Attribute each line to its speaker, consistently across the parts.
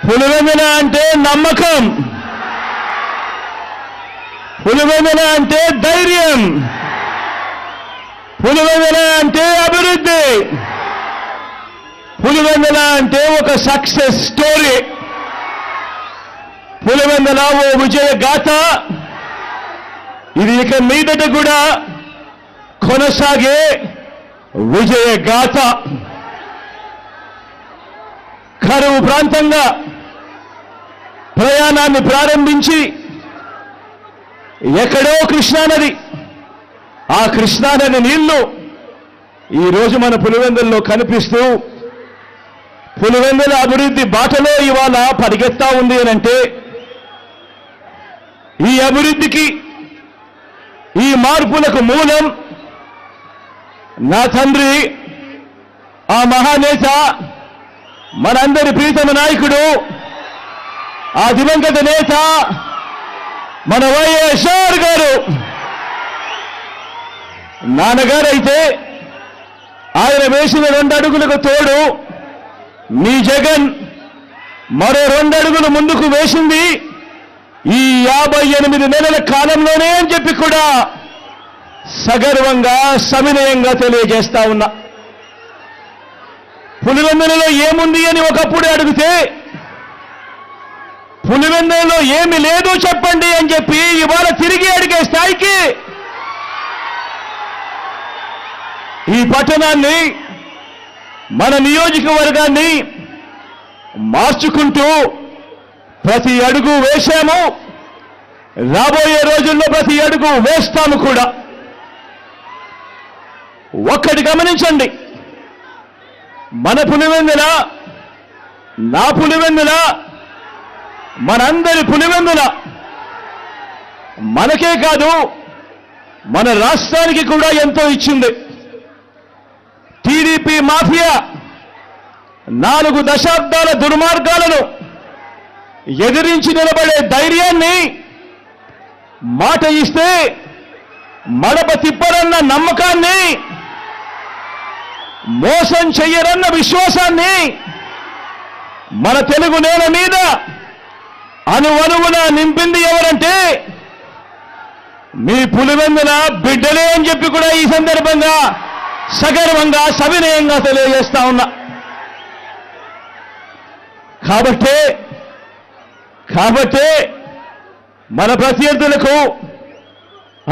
Speaker 1: పులివెందుల అంటే నమ్మకం, పులివెందుల అంటే ధైర్యం, పులివెందుల అంటే అభివృద్ధి, పులివెందుల అంటే ఒక సక్సెస్ స్టోరీ, పులివెందుల ఓ విజయ గాథ. ఇది ఇక మీదట కూడా కొనసాగే విజయ గాథ. కరువు ప్రాంతంగా ప్రయాణాన్ని ప్రారంభించి ఎక్కడో కృష్ణానది, ఆ కృష్ణానది నీళ్లు ఈరోజు మన పులివెందుల్లో కనిపిస్తూ పులివెందుల అభివృద్ధి బాటలో ఇవాళ పరిగెత్తా ఉంది అనంటే, ఈ అభివృద్ధికి ఈ మార్పులకు మూలం నా తండ్రి, ఆ మహానేత, మనందరి ప్రీతమ నాయకుడు, ఆ దివంగత నేత మన వైఎస్ఆర్ గారు. నాన్నగారైతే ఆయన వేసిన 2 అడుగులకు తోడు మీ జగన్ మరో 2 అడుగులు ముందుకు వేసింది ఈ 58 నెలల కాలంలోనే అని చెప్పి కూడా సగర్వంగా సవినయంగా తెలియజేస్తా ఉన్నా. పులివెందులలో ఏముంది అని ఒకప్పుడు అడిగితే, పులివెందులలో ఏమి లేదు చెప్పండి అని చెప్పి ఇవాళ తిరిగి అడిగే స్థాయికి ఈ పట్టణాన్ని, మన నియోజకవర్గాన్ని మార్చుకుంటూ ప్రతి అడుగు వేశాము. రాబోయే రోజుల్లో ప్రతి అడుగు వేస్తాము కూడా. ఒక్కటి గమనించండి, మన పులివెందుల, నా పులివెందుల, మనందరి పులివెందుల మనకే కాదు మన రాష్ట్రానికి కూడా ఎంతో ఇచ్చింది. టీడీపీ మాఫియా 4 దశాబ్దాల దుర్మార్గాలను ఎదిరించి నిలబడే ధైర్యాన్ని, మాట ఇస్తే మడప తిప్పరన్న నమ్మకాన్ని, మోసం చెయ్యరన్న విశ్వాసాన్ని మన తెలుగు నేల మీద అనువనువున నింపింది ఎవరంటే మీ పులివెందుల బిడ్డలే అని చెప్పి కూడా ఈ సందర్భంగా సగర్వంగా సవినయంగా తెలియజేస్తా ఉన్నా. కాబట్టే మన ప్రత్యర్థులకు,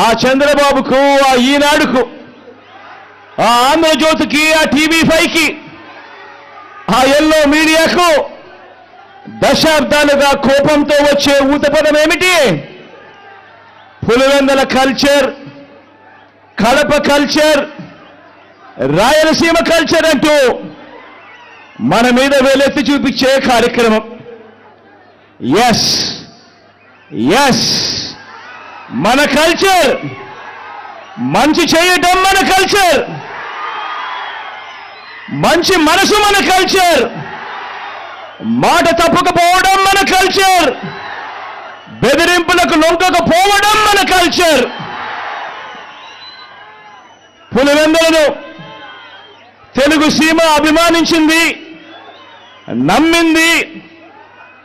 Speaker 1: ఆ చంద్రబాబుకు, ఆ ఈనాడుకు, ఆ ఆంధ్రజ్యోతికి, ఆ టీవీ5కి, ఆ ఎల్లో మీడియాకు దశాబ్దాలుగా కోపంతో వచ్చే ఊతపదం ఏమిటి? Pulivendula culture, Kadapa culture, Rayalaseema culture అంటూ మన మీద వేలెత్తి చూపించే కార్యక్రమం. ఎస్ మన కల్చర్, మంచి చేయటం మన కల్చర్, మంచి మనసు మన కల్చర్, మాట తప్పకపోవడం మన కల్చర్, బెదిరింపులకు లొంగకపోవడం మన కల్చర్. పులివెందులను తెలుగు సీమ అభిమానించింది, నమ్మింది,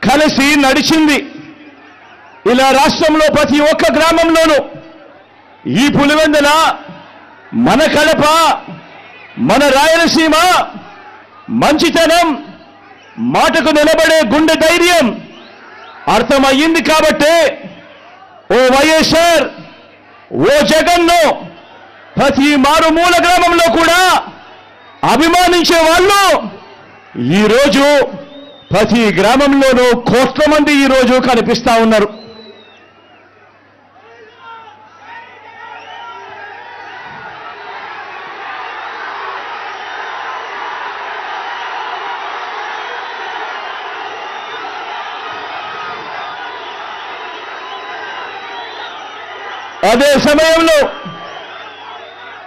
Speaker 1: కలిసి నడిచింది. ఇలా రాష్ట్రంలో ప్రతి ఒక్క గ్రామంలోనూ ఈ పులివెందుల, మన కడప, మన రాయలసీమ మంచితనం, మాటకు నిలబడే గుండె ధైర్యం అర్థమయ్యింది. కాబట్టే ఓ వైఎస్ఆర్, ఓ జగన్ను ప్రతి మారుమూల గ్రామంలో కూడా అభిమానించే వాళ్ళు ఈరోజు ప్రతి గ్రామంలోనూ కోట్ల మంది ఈరోజు కనిపిస్తా ఉన్నారు.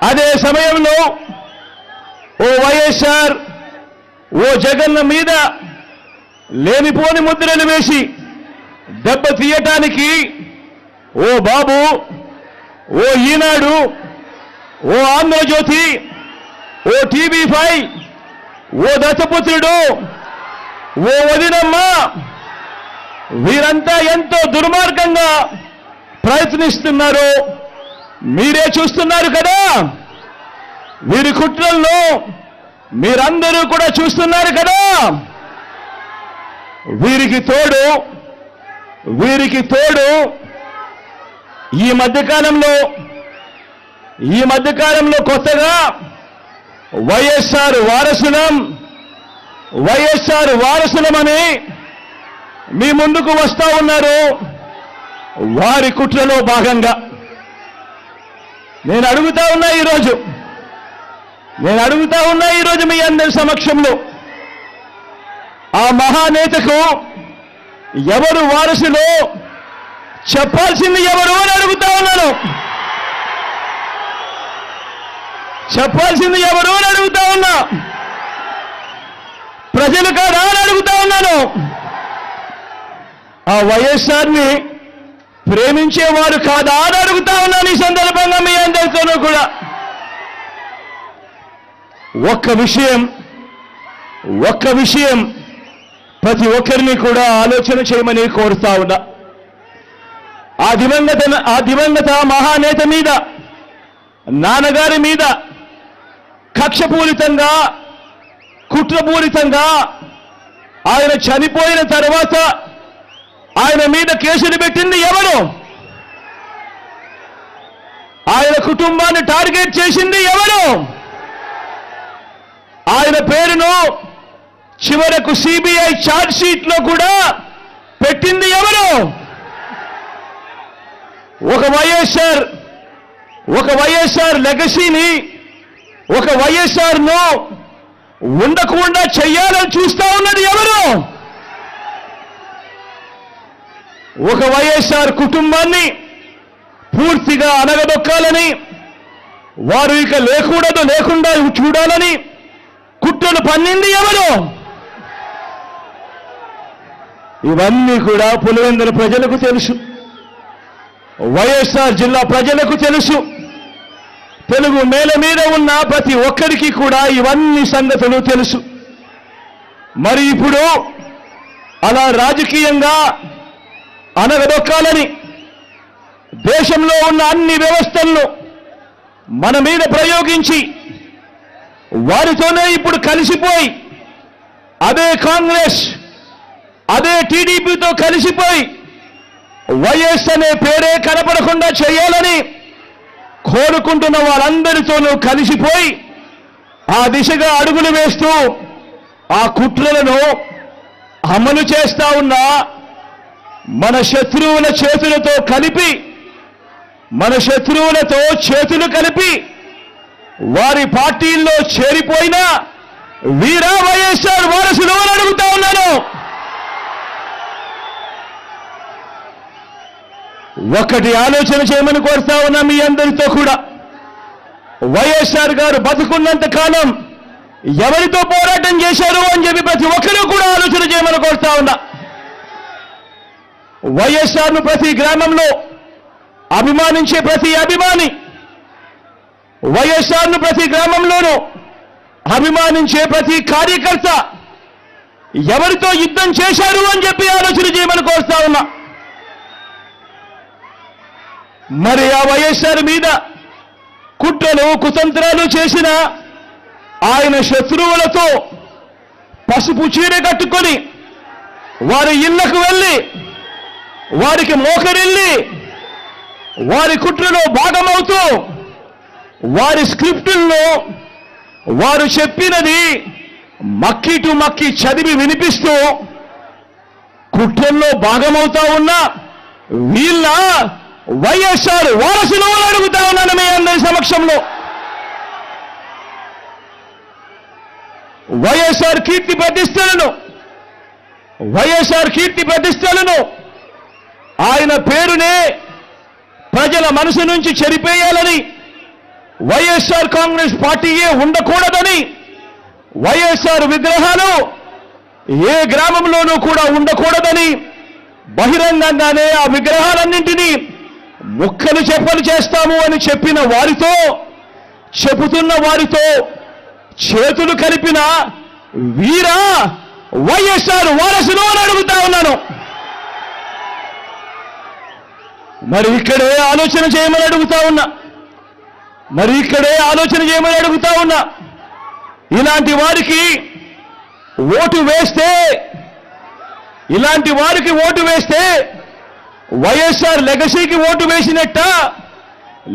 Speaker 1: అదే సమయంలో ఓ వైఎస్ఆర్, ఓ జగన్ మీద లేనిపోని ముద్రలు వేసి దెబ్బ తీయటానికి ఓ బాబు, ఓ ఈనాడు, ఓ ఆంధ్రజ్యోతి, ఓ టీవీ5, ఓ దత్తపుత్రుడు, ఓ వదినమ్మ వీరంతా ఎంతో దుర్మార్గంగా ప్రయత్నిస్తున్నారు. మీరే చూస్తున్నారు కదా. వీరి కుట్రల్లో మీరందరూ కూడా చూస్తున్నారు కదా. వీరికి తోడు ఈ మధ్యకాలంలో కొత్తగా వైఎస్ఆర్ వారసులమని మీ ముందుకు వస్తా ఉన్నారు. వారి కుట్రలో భాగంగా నేను అడుగుతా ఉన్నా ఈరోజు మీ అందరి సమక్షంలో, ఆ మహానేతకు ఎవరు వారసులో చెప్పాల్సింది ఎవరు అని అడుగుతా ఉన్నాను. చెప్పాల్సింది ఎవరు అని అడుగుతా ఉన్నా. ప్రజలు కాదా అని అడుగుతా ఉన్నాను. ఆ వైఎస్ఆర్ని ప్రేమించేవారు కాదా అని అడుగుతా ఉన్నాను. ఈ సందర్భంగా మీ అందరితోనూ కూడా ఒక్క విషయం ప్రతి ఒక్కరిని కూడా ఆలోచన చేయమని కోరుతా ఉన్నా. ఆ దివంగత మహానేత మీద, నాన్నగారి మీద కక్షపూరితంగా, కుట్రపూరితంగా ఆయన చనిపోయిన తర్వాత ఆయన మీద కేసులు పెట్టింది ఎవరు? ఆయన కుటుంబాన్ని టార్గెట్ చేసింది ఎవరు? ఆయన పేరును చివరకు సిబిఐ ఛార్జ్ షీట్ లో కూడా పెట్టింది ఎవరు? ఒక వైఎస్ఆర్ లెగసీని, ఒక వైఎస్ఆర్ను ఉండకుండా చెయ్యాలని చూస్తా ఉన్నది ఎవరు? ఒక వైఎస్ఆర్ కుటుంబాన్ని పూర్తిగా అనగదొక్కాలని, వారు ఇక లేకుండా చూడాలని కుట్రలు పన్నింది ఎవరు? ఇవన్నీ కూడా పులివెందుల ప్రజలకు తెలుసు, వైఎస్ఆర్ జిల్లా ప్రజలకు తెలుసు, తెలుగు నేల మీద ఉన్న ప్రతి ఒక్కరికి కూడా ఇవన్నీ సంగతులు తెలుసు. మరి ఇప్పుడు అలా రాజకీయంగా అనగదొక్కాలని దేశంలో ఉన్న అన్ని వ్యవస్థలను మన మీద ప్రయోగించి వారితోనే ఇప్పుడు కలిసిపోయి, అదే కాంగ్రెస్, అదే టీడీపీతో కలిసిపోయి వైఎస్ అనే పేరే కనపడకుండా చేయాలని కోరుకుంటున్న వారందరితోనూ కలిసిపోయి ఆ దిశగా అడుగులు వేస్తూ ఆ కుట్రలను అమలు చేస్తా ఉన్న మన శత్రువుల చేతులతో చేతులు కలిపి వారి పార్టీల్లో చేరిపోయిన వీరా వైఎస్ఆర్ వారసులు అని అడుగుతా ఉన్నాను. ఒక్కటి ఆలోచన చేయమని కోరుతా ఉన్నా మీ అందరితో కూడా. వైఎస్ఆర్ గారు బతుకున్నంత కాలం ఎవరితో పోరాటం చేశారు అని చెప్పి ప్రతి ఒక్కరూ కూడా ఆలోచన చేయమని కోరుతా ఉన్నా. వైఎస్ఆర్ను ప్రతి గ్రామంలో అభిమానించే ప్రతి అభిమాని, వైఎస్ఆర్ను ప్రతి గ్రామంలోనూ అభిమానించే ప్రతి కార్యకర్త ఎవరితో యుద్ధం చేశారు అని చెప్పి ఆలోచన చేయమని కోరుతా ఉన్నా. మరి ఆ వైఎస్ఆర్ మీద కుట్రలు, కుతంత్రాలు చేసిన ఆయన శత్రువులతో పసుపు చీర కట్టుకొని వారి ఇళ్లకు వెళ్ళి వారికి మోకరిల్లి వారి కుట్రలో భాగమవుతూ వారి స్క్రిప్టుల్లో వారు చెప్పినది మక్కి చదివి వినిపిస్తూ కుట్రల్లో భాగమవుతా ఉన్న వీళ్ళ వైఎస్ఆర్ వారసులు అడుగుతా ఉన్నాను మీ అందరి సమక్షంలో. వైఎస్ఆర్ కీర్తి ప్రతిష్టలను ఆయన పేరునే ప్రజల మనసు నుంచి చెరిపేయాలని, వైఎస్ఆర్ కాంగ్రెస్ పార్టీయే ఉండకూడదని, వైఎస్ఆర్ విగ్రహాలు ఏ గ్రామంలోనూ కూడా ఉండకూడదని బహిరంగంగానే ఆ విగ్రహాలన్నింటినీ ముక్కలు చెప్పలు చేస్తాము అని చెబుతున్న వారితో చేతులు కలిపిన వీరా వైఎస్ఆర్ వారసులు అని అడుగుతా ఉన్నాను. మరి ఇక్కడే ఆలోచన చేయమని అడుగుతా ఉన్నా. ఇలాంటి వారికి ఓటు వేస్తే వైఎస్ఆర్ లెగసీకి ఓటు వేసినట్ట,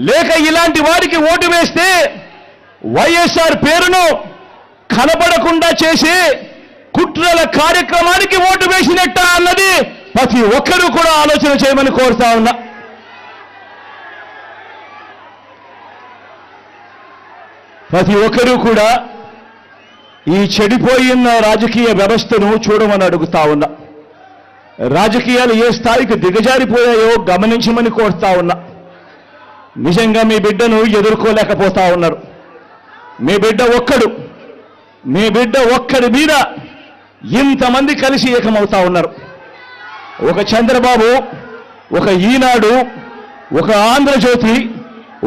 Speaker 1: లేక ఇలాంటి వారికి ఓటు వేస్తే వైఎస్ఆర్ పేరును కనబడకుండా చేసే కుట్రల కార్యక్రమానికి ఓటు వేసినట్ట అన్నది ప్రతి ఒక్కరూ కూడా ఆలోచన చేయమని కోరుతా ఉన్నా. ప్రతి ఒక్కరూ కూడా ఈ చెడిపోయిన రాజకీయ వ్యవస్థను చూడమని అడుగుతా ఉన్నా. రాజకీయాలు ఏ స్థాయికి దిగజారిపోయాయో గమనించమని కోరుతా ఉన్నా. నిజంగా మీ బిడ్డను ఎదుర్కోలేకపోతా ఉన్నారు. మీ బిడ్డ ఒక్కడి మీద ఇంతమంది కలిసి ఏకమవుతా ఉన్నారు. ఒక చంద్రబాబు, ఒక ఈనాడు, ఒక ఆంధ్రజ్యోతి,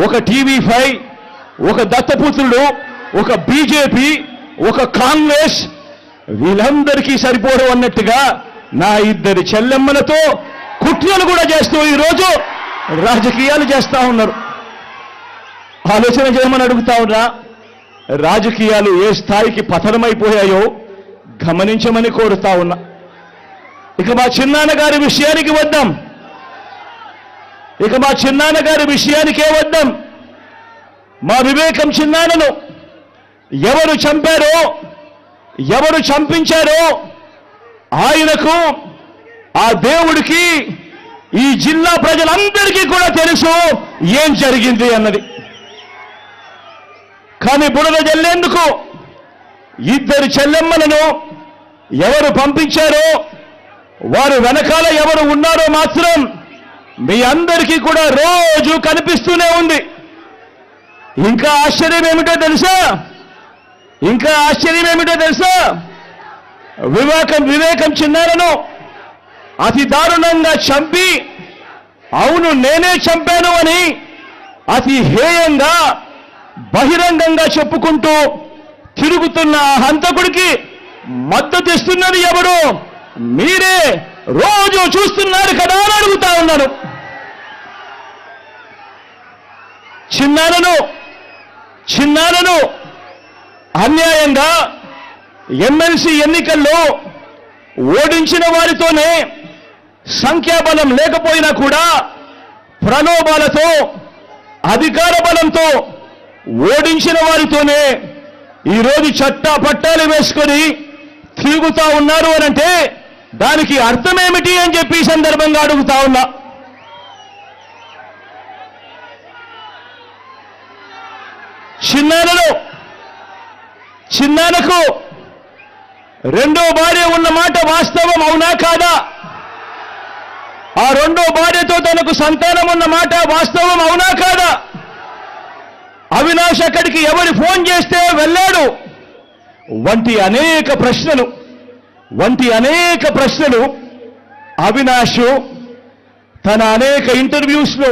Speaker 1: ఒక TV5, ఒక దత్తపుత్రుడు, ఒక బీజేపీ, ఒక కాంగ్రెస్, వీళ్ళందరికీ సరిపోరు అన్నట్టుగా నా ఇద్దరి చెల్లెమ్మలతో కుట్రలు కూడా చేస్తూ ఈరోజు రాజకీయాలు చేస్తా ఉన్నారు. ఆలోచన చేయమని అడుగుతా ఉన్నా. రాజకీయాలు ఏ స్థాయికి పతనమైపోయాయో గమనించమని కోరుతా ఉన్నా. ఇక మా చిన్నాన్నగారి విషయానికే వద్దాం. మా వివేకం చిన్నాన్నను ఎవరు చంపారో, ఎవరు చంపించారో ఆయనకు, ఆ దేవుడికి, ఈ జిల్లా ప్రజలందరికీ కూడా తెలుసు ఏం జరిగింది అన్నది. కానీ బురద జల్లేందుకు ఇద్దరు చెల్లెమ్మలను ఎవరు పంపించారో, వారు వెనకాల ఎవరు ఉన్నారో మాత్రం మీ అందరికీ కూడా రోజు కనిపిస్తూనే ఉంది. ఇంకా ఆశ్చర్యం ఏమిటో తెలుసా? వివేకం చిన్నారను అతి దారుణంగా చంపి, అవును నేనే చంపాను అని అతి హేయంగా బహిరంగంగా చెప్పుకుంటూ తిరుగుతున్న హంతకుడికి మద్దతు ఇస్తున్నది ఎవరు? మీరే రోజు చూస్తున్నారు కదా అని అడుగుతా ఉన్నాను. చిన్నారను అన్యాయంగా ఎమ్మెల్సీ ఎన్నికల్లో ఓడించిన వారితోనే, సంఖ్యాబలం లేకపోయినా కూడా ప్రలోభాలతో, అధికార బలంతో ఓడించిన వారితోనే ఈరోజు చట్టా పట్టాలు వేసుకొని తిరుగుతా ఉన్నారు అనంటే దానికి అర్థమేమిటి అని చెప్పి ఈ సందర్భంగా అడుగుతా ఉన్నా. చిన్నానకు రెండో భార్య ఉన్న మాట వాస్తవం అవునా కాదా? ఆ రెండో భార్యతో తనకు సంతానం ఉన్న మాట వాస్తవం అవునా కాదా? అవినాష్ అక్కడికి ఎవరు ఫోన్ చేస్తే వెళ్ళాడు వంటి అనేక ప్రశ్నలు అవినాష్ తన అనేక ఇంటర్వ్యూస్లో,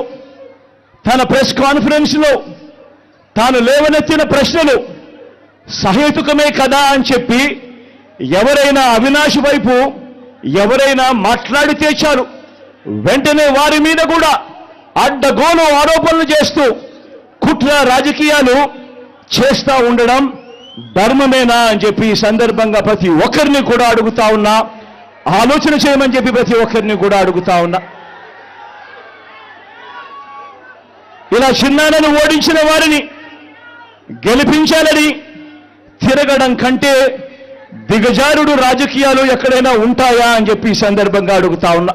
Speaker 1: తన ప్రెస్ కాన్ఫరెన్స్లో తాను లేవనెత్తిన ప్రశ్నలు సహేతుకమే కదా అని చెప్పి ఎవరైనా అవినాష్ వైపు ఎవరైనా మాట్లాడితే చాలు వెంటనే వారి మీద కూడా అడ్డగోలు ఆరోపణలు చేస్తూ కుట్ర రాజకీయాలు చేస్తా ఉండడం ధర్మమేనా అని చెప్పి ఈ సందర్భంగా ప్రతి ఒక్కరిని కూడా అడుగుతా ఉన్నా. ఆలోచన చేయమని చెప్పి ప్రతి ఒక్కరిని కూడా అడుగుతా ఉన్నా. ఇలా చిన్నాన్నను ఓడించిన వారిని గెలిపించాలని తిరగడం కంటే దిగజారుడు రాజకీయాలు ఎక్కడైనా ఉంటాయా అని చెప్పి ఈ సందర్భంగా అడుగుతా ఉన్నా.